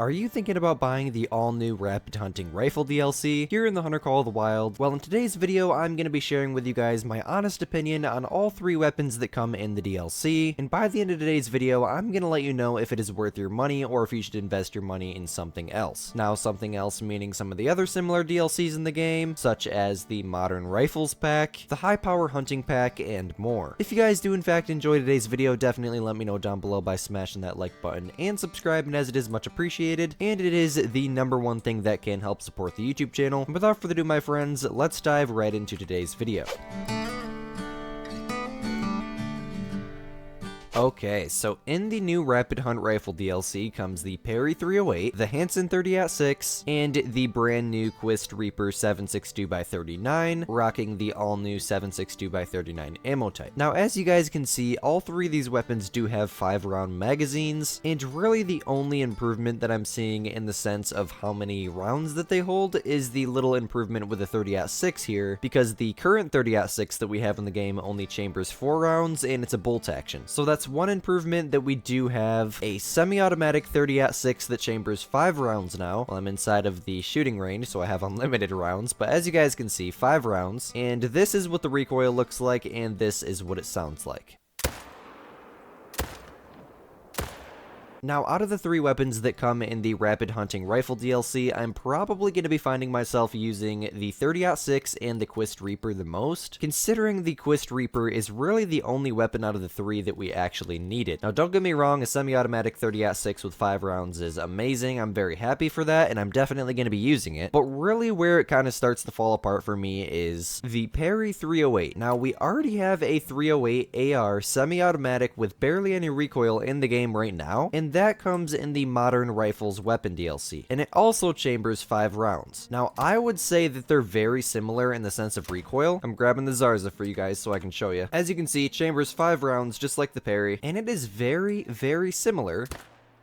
Are you thinking about buying the all-new Rapid Hunting Rifle DLC here in the Hunter Call of the Wild? Well, in today's video, I'm going to be sharing with you guys my honest opinion on all three weapons that come in the DLC, and by the end of today's video, I'm going to let you know if it is worth your money or if you should invest your money in something else. Now, something else meaning some of the other similar DLCs in the game, such as the Modern Rifles pack, the High Power Hunting pack, and more. If you guys do in fact enjoy today's video, definitely let me know down below by smashing that like button and subscribing, as it is much appreciated. And it is the #1 thing that can help support the YouTube channel. And without further ado, my friends, let's dive right into today's video. Okay, so in the new Rapid Hunt Rifle DLC comes the Perry 308, the Hansen 30-6, and the brand new Quist Reaper 7.62x39, rocking the all-new 7.62x39 ammo type. Now, as you guys can see, all three of these weapons do have 5-round magazines, and really the only improvement that I'm seeing in the sense of how many rounds that they hold is the little improvement with the 30-6 here, because the current 30-6 that we have in the game only chambers 4 rounds, and it's a bolt action. So that's one improvement. That we do have a semi-automatic 30-6 that chambers 5 rounds now. Well, I'm inside of the shooting range, so I have unlimited rounds, but as you guys can see, 5 rounds, and this is what the recoil looks like, and this is what it sounds like. Now, out of the 3 weapons that come in the Rapid Hunting Rifle DLC, I'm probably going to be finding myself using the 30-6 and the Quist Reaper the most, considering the Quist Reaper is really the only weapon out of the 3 that we actually needed. Now, don't get me wrong, a semi-automatic 30-6 with 5 rounds is amazing. I'm very happy for that, and I'm definitely going to be using it. But really where it kind of starts to fall apart for me is the Perry 308. Now, we already have a 308 AR semi-automatic with barely any recoil in the game right now, and that comes in the Modern Rifles weapon DLC, and it also chambers 5 rounds. Now, I would say that they're very similar in the sense of recoil. I'm grabbing the Zarza for you guys so I can show you. As you can see, it chambers 5 rounds just like the Perry, and it is very, very similar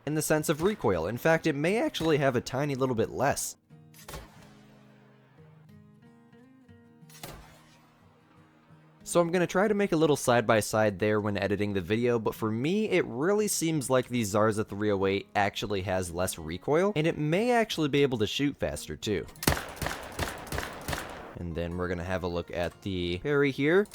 in the sense of recoil. In fact, it may actually have a tiny little bit less. So I'm going to try to make a little side-by-side there when editing the video, but for me, it really seems like the Zarza 308 actually has less recoil, and it may actually be able to shoot faster too. And then we're going to have a look at the Perry here.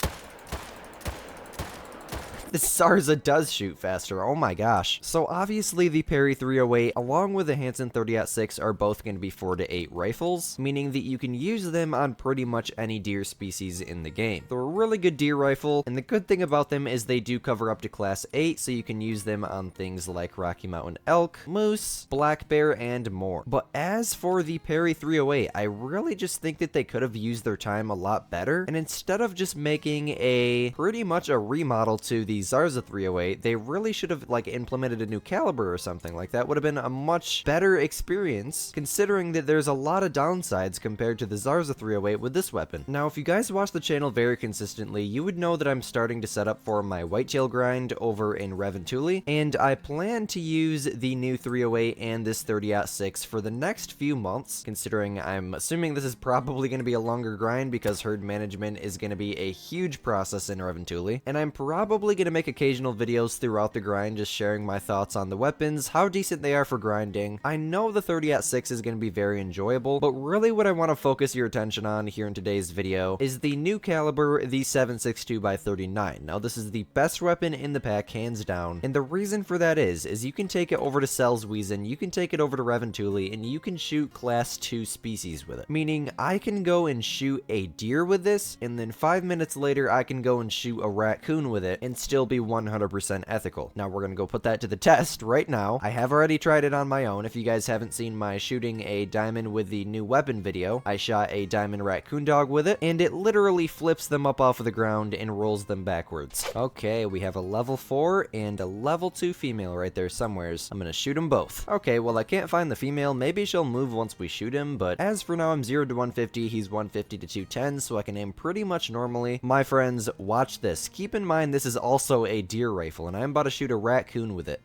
The Zarza does shoot faster, oh my gosh. So obviously the Perry 308 along with the Hansen 30-6 are both going to be 4 to 8 rifles, meaning that you can use them on pretty much any deer species in the game. They're a really good deer rifle, and the good thing about them is they do cover up to class 8, so you can use them on things like Rocky Mountain elk, moose, black bear, and more. But as for the Perry 308, I really just think that they could have used their time a lot better, and instead of just making a pretty much a remodel to the Zarza 308, they really should have like implemented a new caliber or something. Like that would have been a much better experience, considering that there's a lot of downsides compared to the Zarza 308 with this weapon. Now, if you guys watch the channel very consistently, you would know that I'm starting to set up for my whitetail grind over in Reventuli, and I plan to use the new 308 and this 30-6 for the next few months, considering I'm assuming this is probably going to be a longer grind because herd management is going to be a huge process in Reventuli, and I'm probably going to make occasional videos throughout the grind just sharing my thoughts on the weapons, how decent they are for grinding. I know the 30-6 is going to be very enjoyable, but really what I want to focus your attention on here in today's video is the new caliber, the 7.62x39. Now, this is the best weapon in the pack, hands down, and the reason for that is you can take it over to Selswiesen, you can take it over to Reventuli, and you can shoot class 2 species with it. Meaning, I can go and shoot a deer with this, and then 5 minutes later, I can go and shoot a raccoon with it, and still be 100% ethical. Now we're gonna go put that to the test right now. I have already tried it on my own. If you guys haven't seen my shooting a diamond with the new weapon video, I shot a diamond raccoon dog with it, and it literally flips them up off of the ground and rolls them backwards. Okay, we have a level 4 and a level 2 female right there somewheres. I'm gonna shoot them both. Okay, well, I can't find the female. Maybe she'll move once we shoot him, but as for now, I'm 0 to 150. He's 150 to 210, so I can aim pretty much normally. My friends, watch this. Keep in mind this is also a deer rifle, and I'm about to shoot a raccoon with it.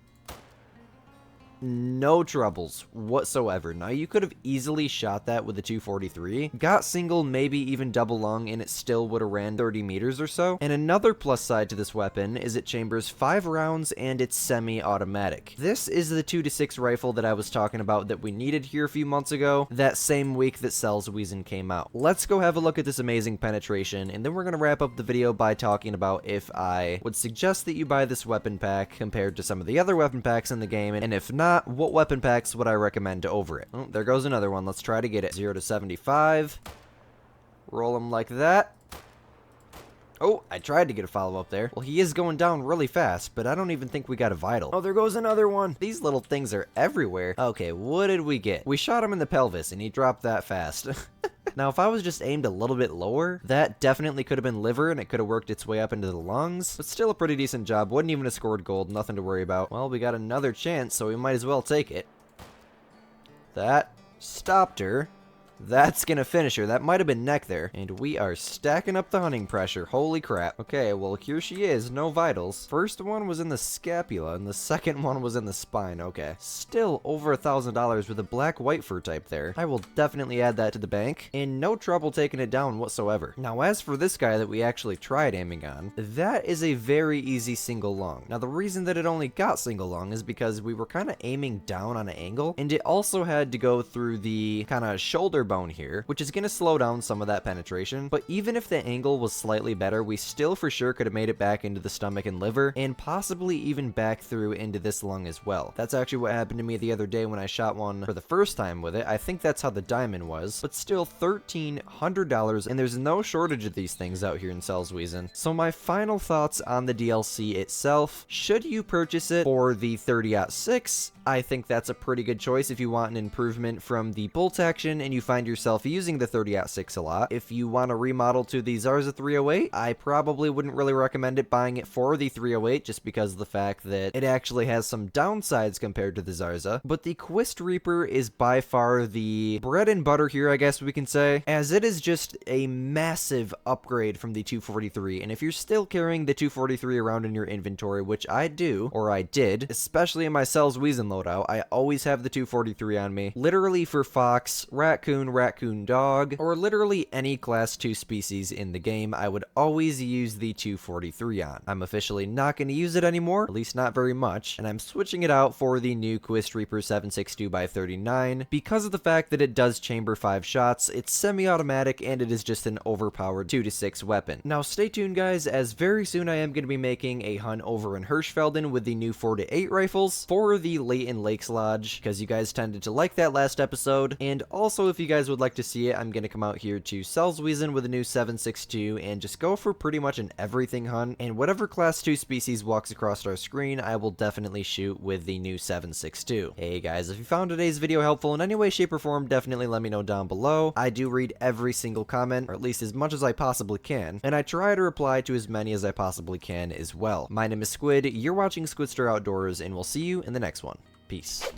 no troubles whatsoever. Now, you could have easily shot that with a 243, got single, maybe even double lung, and it still would have ran 30 meters or so. And another plus side to this weapon is it chambers 5 rounds and it's semi-automatic. This is the 2-6 rifle that I was talking about that we needed here a few months ago, that same week that Sceudule came out. Let's go have a look at this amazing penetration, and then we're going to wrap up the video by talking about if I would suggest that you buy this weapon pack compared to some of the other weapon packs in the game, and if not, what weapon packs would I recommend over it? Oh, there goes another one. Let's try to get it. 0 to 75. Roll him like that. Oh, I tried to get a follow-up there. Well, he is going down really fast, but I don't even think we got a vital. Oh, there goes another one. These little things are everywhere. Okay, what did we get? We shot him in the pelvis, and he dropped that fast. Now, if I was just aimed a little bit lower, that definitely could have been liver, and it could have worked its way up into the lungs, but still a pretty decent job. Wouldn't even have scored gold, nothing to worry about. Well, we got another chance, so we might as well take it. That stopped her. That's gonna finish her. That might have been neck there. And we are stacking up the hunting pressure. Holy crap. Okay, well, here she is. No vitals. First one was in the scapula, and the second one was in the spine. Okay. Still over $1,000 with a black-white fur type there. I will definitely add that to the bank, and no trouble taking it down whatsoever. Now, as for this guy that we actually tried aiming on, that is a very easy single lung. Now, the reason that it only got single lung is because we were kind of aiming down on an angle, and it also had to go through the kind of shoulder bone here, which is going to slow down some of that penetration. But even if the angle was slightly better, we still for sure could have made it back into the stomach and liver, and possibly even back through into this lung as well. That's actually what happened to me the other day when I shot one for the first time with it. I think that's how the diamond was, but still $1,300, and there's no shortage of these things out here in Sceudule. So my final thoughts on the DLC itself: should you purchase it for the 30-06? I think that's a pretty good choice if you want an improvement from the bolt action and you find yourself using the 30-06 a lot. If you want to remodel to the Zarza 308, I probably wouldn't really recommend it buying it for the 308 just because of the fact that it actually has some downsides compared to the Zarza. But the Quist Reaper is by far the bread and butter here, I guess we can say, as it is just a massive upgrade from the 243. And if you're still carrying the 243 around in your inventory, which I do, or I did, especially in my Sceudule loadout, I always have the 243 on me, literally for fox, raccoon dog, or literally any class 2 species in the game, I would always use the 243 on. I'm officially not going to use it anymore, at least not very much, and I'm switching it out for the new Quist Reaper 7.62x39 because of the fact that it does chamber 5 shots, it's semi-automatic, and it is just an overpowered 2-6 weapon. Now stay tuned, guys, as very soon I am going to be making a hunt over in Hirschfelden with the new 4-8 rifles for the Leighton Lakes Lodge, because you guys tended to like that last episode, and also if you guys would like to see it, I'm going to come out here to Sceudule with a new 7.62 and just go for pretty much an everything hunt, and whatever class 2 species walks across our screen, I will definitely shoot with the new 7.62. Hey guys, if you found today's video helpful in any way, shape, or form, definitely let me know down below. I do read every single comment, or at least as much as I possibly can, and I try to reply to as many as I possibly can as well. My name is Squid, you're watching Squidster Outdoors, and we'll see you in the next one. Peace.